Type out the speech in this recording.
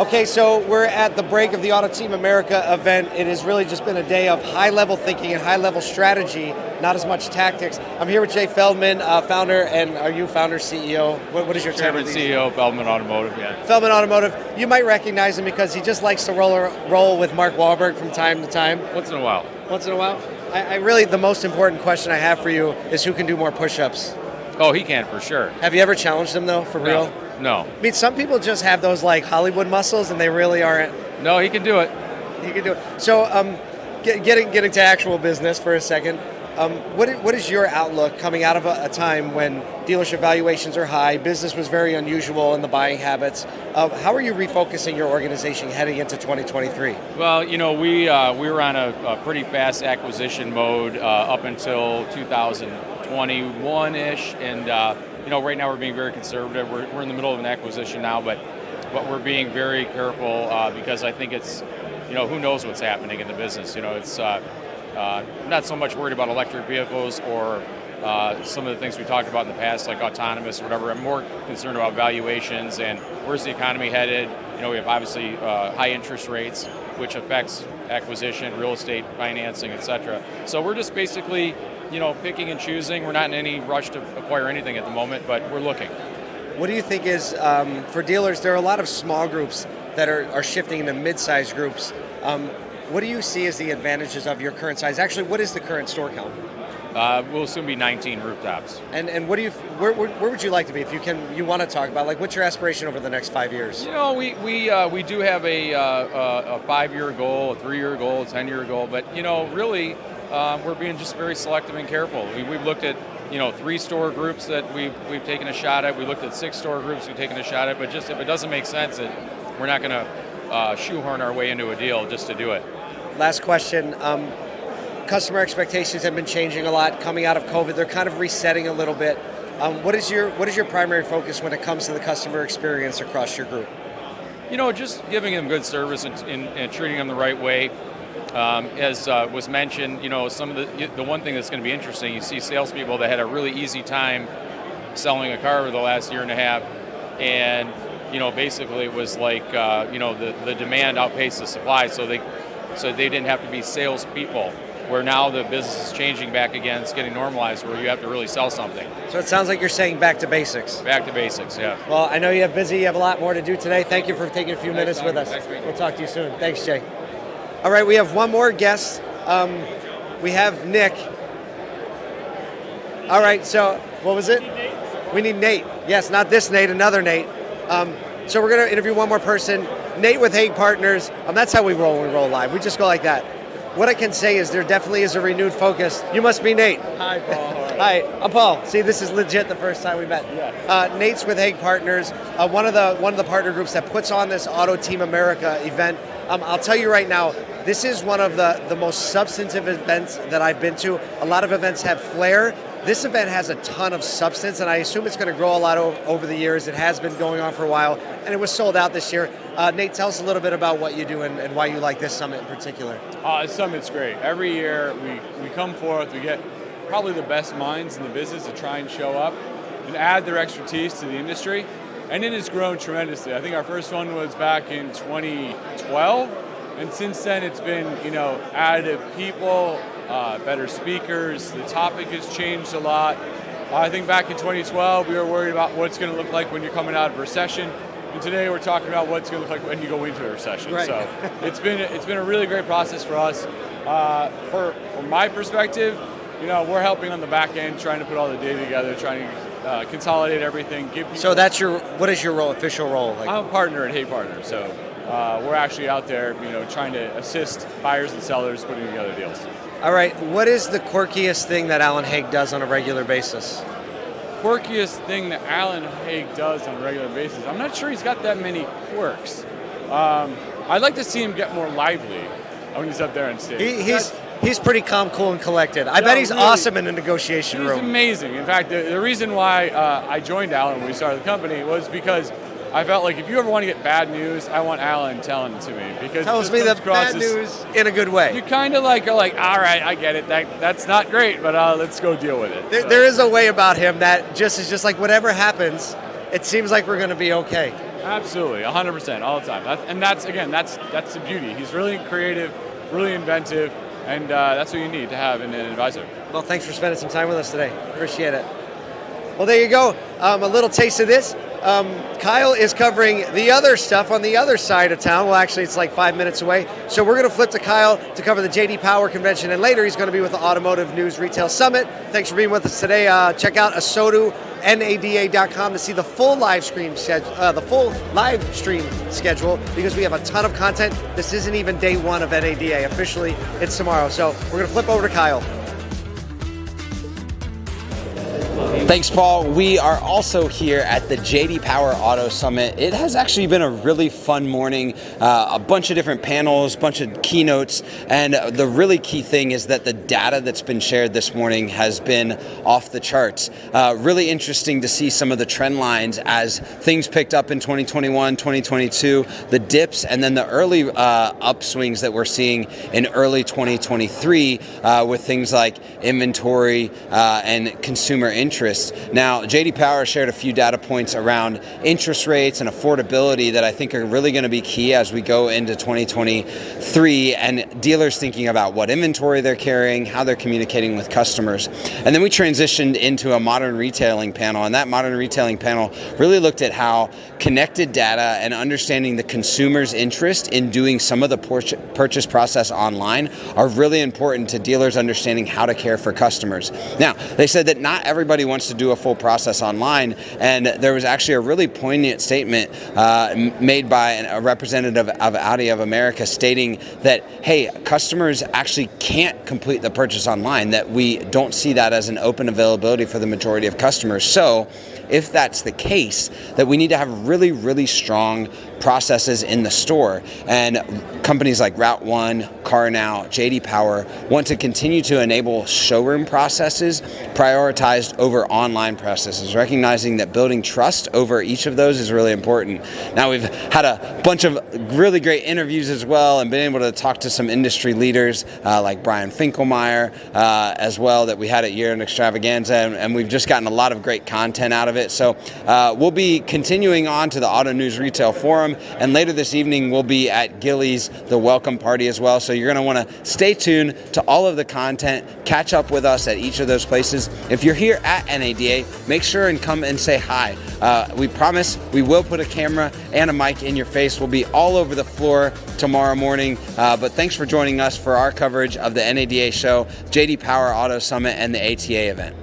Okay, so we're at the break of the Auto Team America event. It has really just been a day of high-level thinking and high-level strategy, not as much tactics. I'm here with Jay Feldman, founder, and are you founder, CEO? What is your title? CEO, Feldman Automotive, yeah. Feldman Automotive. You might recognize him because he just likes to roll with Mark Wahlberg from time to time. Once in a while. Once in a while? I really, the most important question I have for you is who can do more push-ups? Oh, he can, for sure. Have you ever challenged him, though, for real? No. I mean, some people just have those, like, Hollywood muscles, and they really aren't. No, he can do it. He can do it. So, getting to actual business for a second, what is your outlook coming out of a time when dealership valuations are high, business was very unusual in the buying habits? How are you refocusing your organization heading into 2023? Well, we were on a pretty fast acquisition mode up until 2021-ish, and right now we're being very conservative. We're in the middle of an acquisition now, but we're being very careful because I think it's, who knows what's happening in the business. It's not so much worried about electric vehicles or some of the things we talked about in the past, like autonomous or whatever. I'm more concerned about valuations and where's the economy headed. We have obviously high interest rates, which affects acquisition, real estate financing, et cetera. So we're just basically, picking and choosing. We're not in any rush to acquire anything at the moment, but we're looking. What do you think is, for dealers, there are a lot of small groups that are shifting into mid-sized groups. What do you see as the advantages of your current size? Actually, what is the current store count? We'll soon be 19 rooftops. And what do you, where would you like to be if you want to talk about, like, what's your aspiration over the next 5 years? We do have a 5-year goal, a 3-year goal, a 10-year goal, but really we're being just very selective and careful. We've looked at 3 store groups that we've taken a shot at. We looked at 6 store groups we've taken a shot at, but just if it doesn't make sense, we're not going to shoehorn our way into a deal just to do it. Last question. Customer expectations have been changing a lot coming out of COVID. They're kind of resetting a little bit. What is your primary focus when it comes to the customer experience across your group? Just giving them good service and treating them the right way. As was mentioned, some of the one thing that's going to be interesting, you see salespeople that had a really easy time selling a car over the last year and a half, and basically it was like the demand outpaced the supply, so they didn't have to be salespeople. Where now the business is changing back again, it's getting normalized where you have to really sell something. So it sounds like you're saying back to basics. Back to basics, yeah. Well, I know you have a lot more to do today. Thank you for taking a few minutes with us. We'll talk to you soon. Thanks, Jay. All right, we have one more guest. We have Nick. All right, so what was it? We need Nate. Yes, not this Nate, another Nate. So we're going to interview one more person. Nate with Hague Partners. That's how we roll when we roll live. We just go like that. What I can say is there definitely is a renewed focus. You must be Nate. Hi, Paul. Hi, I'm Paul. See, this is legit the first time we met. Yeah. Nate's with Hague Partners, one of the partner groups that puts on this Auto Team America event. I'll tell you right now, this is one of the most substantive events that I've been to. A lot of events have flair. This event has a ton of substance, and I assume it's going to grow a lot over the years. It has been going on for a while, and it was sold out this year. Nate, tell us a little bit about what you do and why you like this summit in particular. This summit's great. Every year we come forth, we get probably the best minds in the business to try and show up and add their expertise to the industry, and it has grown tremendously. I think our first one was back in 2012, and since then it's been, added people, better speakers. The topic has changed a lot. I think back in 2012 we were worried about what's going to look like when you're coming out of a recession, and today we're talking about what's going to look like when you go into a recession. Right. So it's been a really great process for us. From my perspective, we're helping on the back end, trying to put all the data together, trying to consolidate everything. So what is your role, official role? I'm a partner at Hague Partners, so we're actually out there, trying to assist buyers and sellers putting together deals. All right, what is the quirkiest thing that Alan Hague does on a regular basis? quirkiest thing that Alan Haig does on a regular basis. I'm not sure he's got that many quirks. I'd like to see him get more lively when he's up there on stage. He's pretty calm, cool, and collected. I bet he's really awesome in the negotiation room. He's amazing. In fact, the reason why I joined Alan when we started the company was because I felt like if you ever want to get bad news, I want Alan telling it to me. Because tells me the bad news in a good way. You kind of are like, all right, I get it. That's not great, but let's go deal with it. There is a way about him that is just like whatever happens, it seems like we're going to be okay. Absolutely, 100%, all the time. That's the beauty. He's really creative, really inventive, and that's what you need to have in an advisor. Well, thanks for spending some time with us today. Appreciate it. Well, there you go. A little taste of this. Kyle is covering the other stuff on the other side of town. Well, actually, it's like 5 minutes away. So we're going to flip to Kyle to cover the JD Power Convention, and later he's going to be with the Automotive News Retail Summit. Thanks for being with us today. Check out ASOTUNADA.com to see the full live stream schedule, because we have a ton of content. This isn't even day one of NADA. Officially, it's tomorrow. So we're going to flip over to Kyle. Thanks, Paul. We are also here at the JD Power Auto Summit. It has actually been a really fun morning, a bunch of different panels, bunch of keynotes, and the really key thing is that the data that's been shared this morning has been off the charts. Really interesting to see some of the trend lines as things picked up in 2021, 2022, the dips, and then the early upswings that we're seeing in early 2023 with things like inventory and consumer interest. Now, JD Power shared a few data points around interest rates and affordability that I think are really going to be key as we go into 2023, and dealers thinking about what inventory they're carrying, how they're communicating with customers. And then we transitioned into a modern retailing panel, and that modern retailing panel really looked at how connected data and understanding the consumer's interest in doing some of the purchase process online are really important to dealers understanding how to care for customers. Now, they said that not everybody wants to do a full process online, and there was actually a really poignant statement made by a representative of Audi of America stating that, hey, customers actually can't complete the purchase online, that we don't see that as an open availability for the majority of customers. So if that's the case, that we need to have really, really strong processes in the store. And companies like Route 1, CarNow, JD Power want to continue to enable showroom processes prioritized over online processes, recognizing that building trust over each of those is really important. Now, we've had a bunch of really great interviews as well, and been able to talk to some industry leaders like Brian Finkelmeyer as well, that we had at Year in Extravaganza, and we've just gotten a lot of great content out of it. So we'll be continuing on to the Auto News Retail Forum, and later this evening we'll be at Gillies, the welcome party as well. So you're going to want to stay tuned to all of the content, catch up with us at each of those places. If you're here at NADA, make sure and come and say hi. We promise we will put a camera and a mic in your face. We'll be all over the floor tomorrow morning. But thanks for joining us for our coverage of the NADA show, JD Power Auto Summit, and the ATA event.